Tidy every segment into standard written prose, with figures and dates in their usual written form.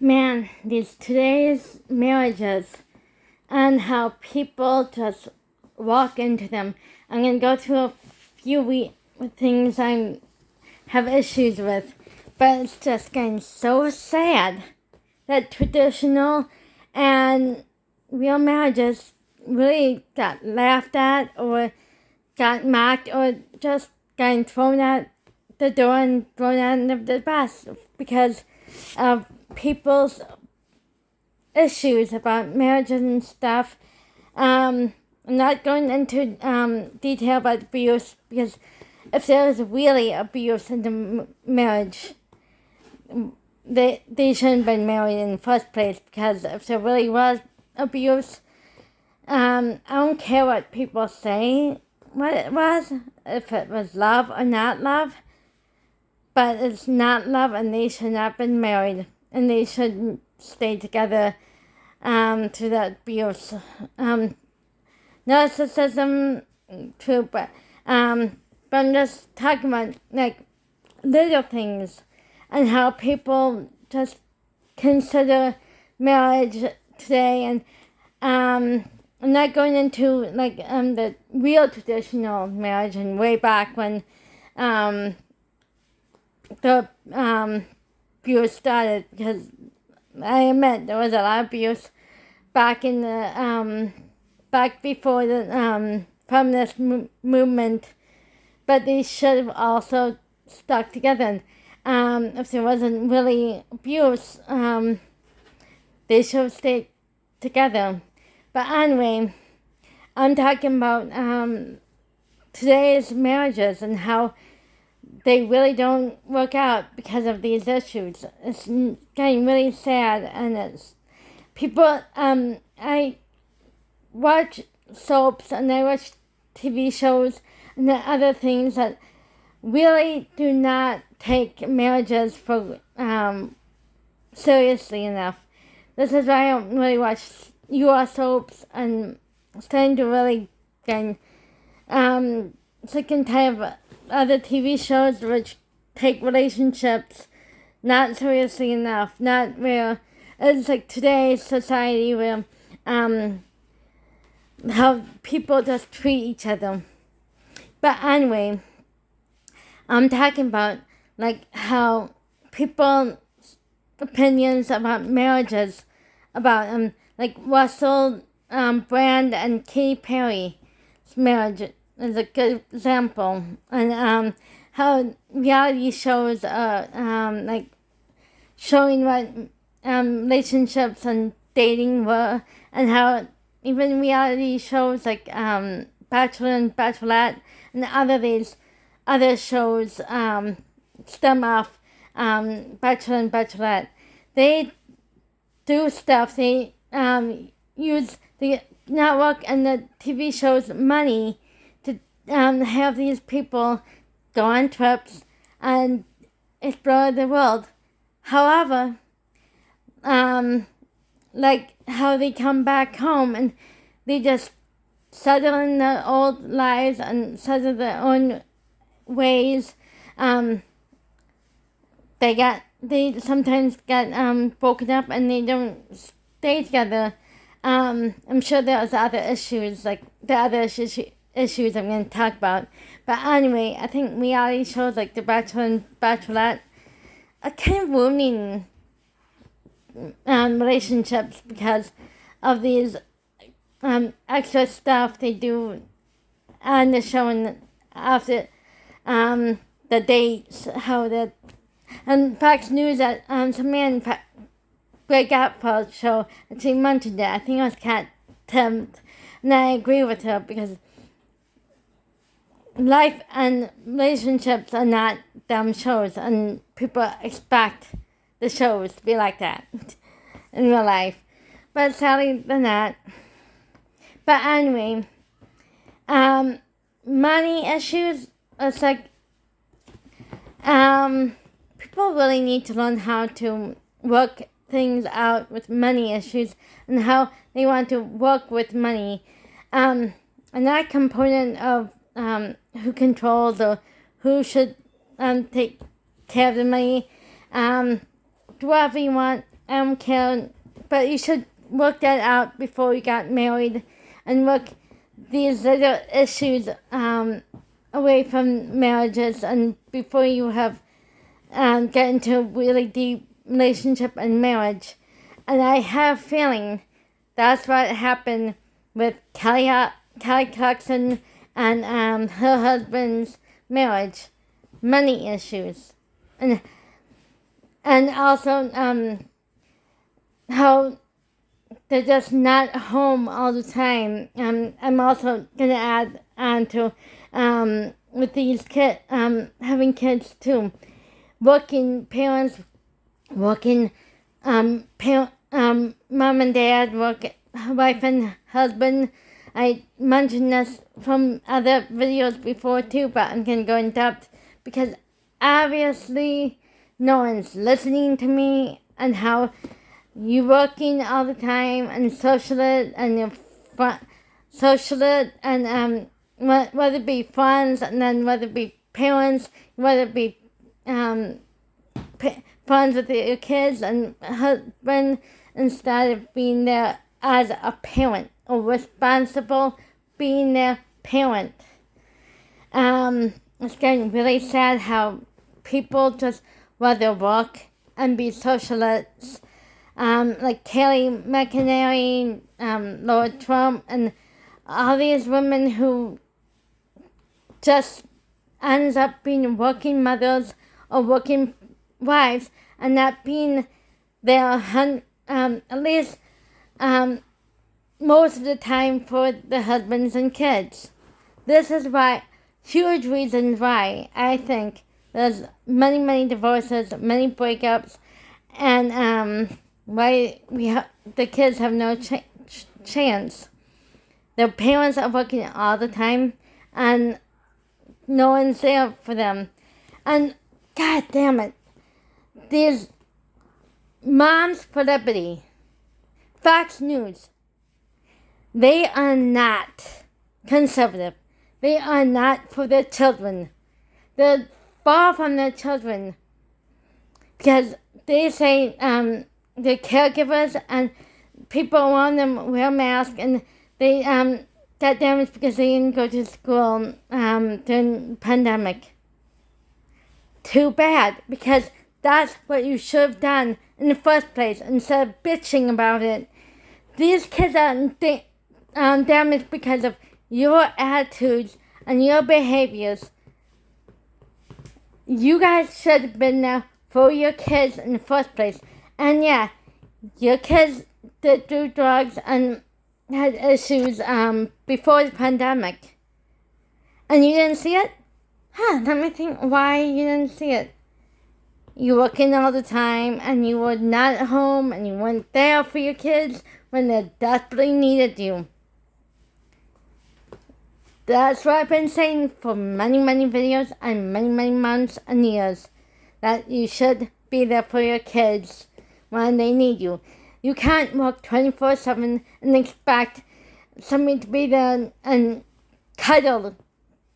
Man, these today's marriages and how people just walk into them. I'm going to go through a few things I have issues with, but it's just getting so sad that traditional and real marriages really got laughed at or got mocked or just getting thrown out the door and thrown out of the bus because of people's issues about marriages and stuff. I'm not going into detail about abuse because if there was really abuse in the marriage, they shouldn't have been married in the first place, because if there really was abuse, I don't care what people say what it was, if it was love or not love, but it's not love and they should not have been married and they shouldn't stay together through that abuse. Narcissism, true, but I'm just talking about like little things and how people just consider marriage today, and I'm not going into like the real traditional marriage and way back when the abuse started, because I admit there was a lot of abuse back in the back before the feminist movement, but they should have also stuck together. If there wasn't really abuse, they should have stayed together. But anyway, I'm talking about today's marriages and how they really don't work out because of these issues. It's getting really sad, and it's people. I watch soaps and I watch TV shows and the other things that really do not take marriages for seriously enough. This is why I don't really watch U.S. soaps, and starting to really get sick and tired of other TV shows which take relationships not seriously enough, not where it's like today's society where how people just treat each other. But anyway, I'm talking about like how people's opinions about marriages, about like Russell Brand and Katy Perry's marriage is a good example, and how reality shows are like showing what relationships and dating were, and how even reality shows like Bachelor and Bachelorette and other shows stem off Bachelor and Bachelorette. They do stuff. They use the network and the TV show's money to have these people go on trips and explore the world. However, like how they come back home and they just settle in their old lives and settle their own ways. They sometimes get broken up and they don't stay together. I'm sure there's other issues, like the other issues I'm going to talk about. But anyway, I think reality shows like The Bachelor and Bachelorette are kind of ruining relationships because of these extra stuff they do on the show and after the dates, how that. And Fox News that some man break up for a show, and she mentioned it. I think it was Kat Tim, and I agree with her because life and relationships are not dumb shows, and people expect the shows to be like that in real life. But sadly, they're not. But anyway, money issues, it's like people really need to learn how to work things out with money issues and how they want to work with money. And that component of who controls or who should take care of the money, do whatever you want I don't care, but you should work that out before you got married, and work these little issues away from marriages, and before you have get into a really deep relationship and marriage. And I have a feeling that's what happened with Kelly Clarkson and her husband's marriage. Money issues. And also how they're just not home all the time. I'm also going to add on to with these kids, having kids too. Working parents, working mom and dad, wife and husband. I mentioned this from other videos before too, but I'm going to go in depth because obviously no one's listening to me, and how you working all the time and social it and and whether it be friends, and then whether it be parents, whether it be friends with your kids and husband, instead of being there as a parent or responsible being their parent. It's getting really sad how people just rather work and be socialists, like Kelly McEnary, Laura Trump, and all these women who just ends up being working mothers or working wives and not being there at least most of the time for the husbands and kids. This is why, huge reasons why I think there's many divorces, many breakups, and why the kids have no chance. Their parents are working all the time, and no one's there for them. And God damn it, these moms celebrity, Fox News, they are not conservative. They are not for their children. They're far from their children, because they say they're caregivers and people around them wear masks, and they got damaged because they didn't go to school during the pandemic. Too bad, because that's what you should have done in the first place instead of bitching about it. These kids are damaged because of your attitudes and your behaviors. You guys should have been there for your kids in the first place. And yeah, your kids did do drugs and had issues before the pandemic. And you didn't see it? Let me think why you didn't see it. You working all the time, and you were not at home, and you weren't there for your kids when they desperately needed you. That's what I've been saying for many videos and many months and years. That you should be there for your kids when they need you. You can't work 24/7 and expect somebody to be there and cuddle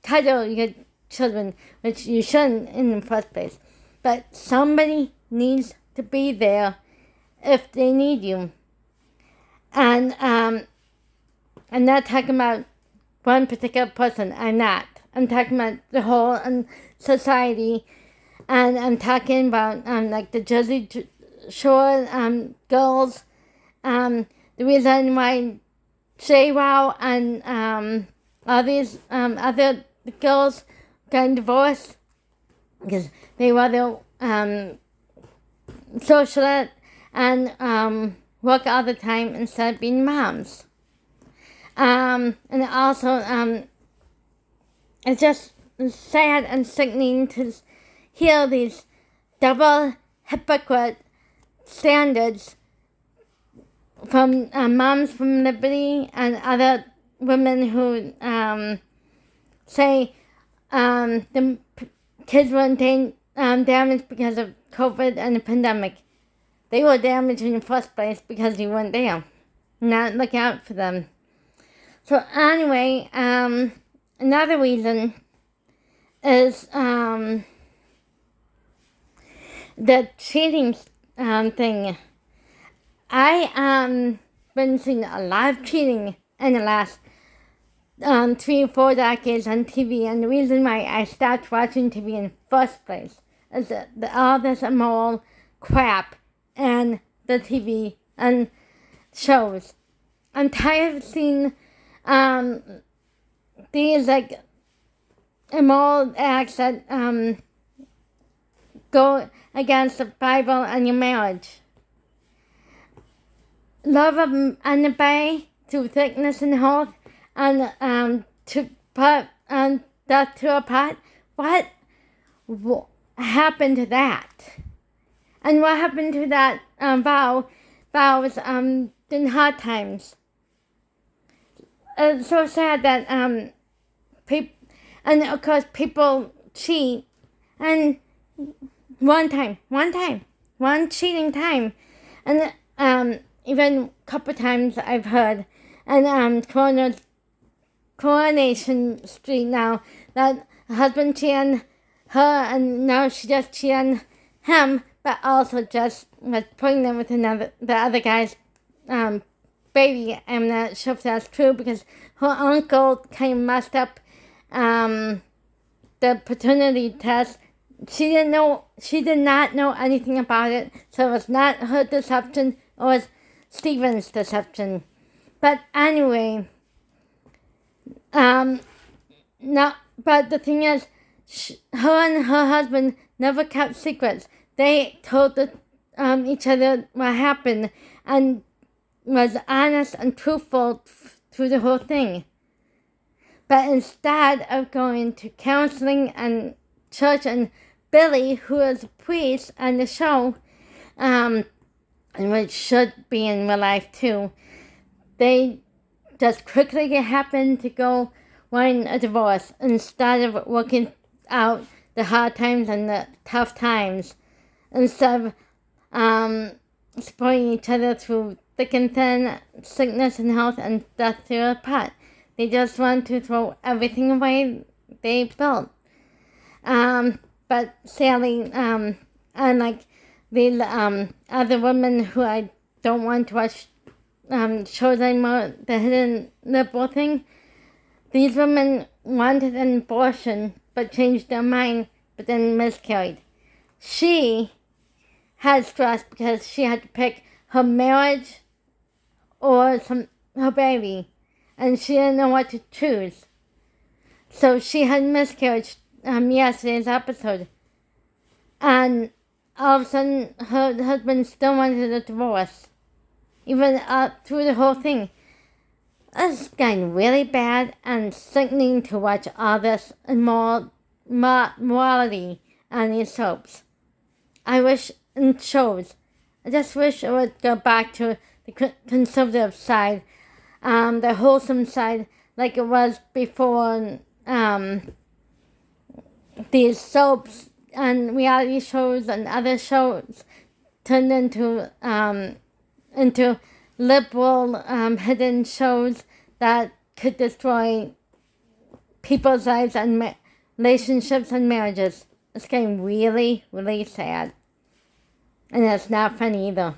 your children, which you shouldn't in the first place. But somebody needs to be there if they need you. And I'm not talking about one particular person. I'm not. I'm talking about the whole society. And I'm talking about like the Jersey Shore girls. The reason why JWoww and all these other girls got divorced, because they rather social and work all the time instead of being moms. And also, it's just sad and sickening to hear these double hypocrite standards from moms from Liberty and other women who say the kids weren't damaged because of COVID and the pandemic. They were damaged in the first place because you weren't there, not looking out for them. So anyway, another reason is the cheating thing. I been seeing a lot of cheating in the last 3 or 4 decades on TV, and the reason why I stopped watching TV in the first place is that all this immoral crap and the TV and shows. I'm tired of seeing these like immoral acts that go against the Bible and your marriage. Love anybody through thickness and health, and to put death to a pot. What happened to that? And what happened to that vows in hard times? It's so sad that and of course people cheat, and one cheating time, and even a couple times I've heard, and Coronation Street now, that her husband cheated on her, and now she just cheated on him, but also just was pregnant with the other guy's baby. I'm not sure if that's true, because her uncle kind of messed up the paternity test. She did not know anything about it, so it was not her deception, it was Stephen's deception. But anyway, but the thing is, her and her husband never kept secrets. They told each other what happened, and was honest and truthful through the whole thing. But instead of going to counseling and church, and Billy, who is a priest on the show, and which should be in real life too, they just quickly happened to go wanting a divorce instead of working out the hard times and the tough times, instead of supporting each other through thick and thin, sickness and health, and death to a pot. They just want to throw everything away they built. But sadly, unlike these other women who I don't want to watch shows anymore, the hidden liberal thing, these women wanted an abortion but changed their mind, but then miscarried. She had stress because she had to pick her marriage or her baby, and she didn't know what to choose. So she had miscarriage yesterday's episode, and all of a sudden her husband still wanted a divorce, even through the whole thing. It's getting really bad and sickening to watch all this morality on these soaps. I just wish it would go back to the conservative side, the wholesome side, like it was before. These soaps and reality shows and other shows turned into liberal hidden shows that could destroy people's lives and relationships and marriages. It's getting really, really sad, and it's not funny either.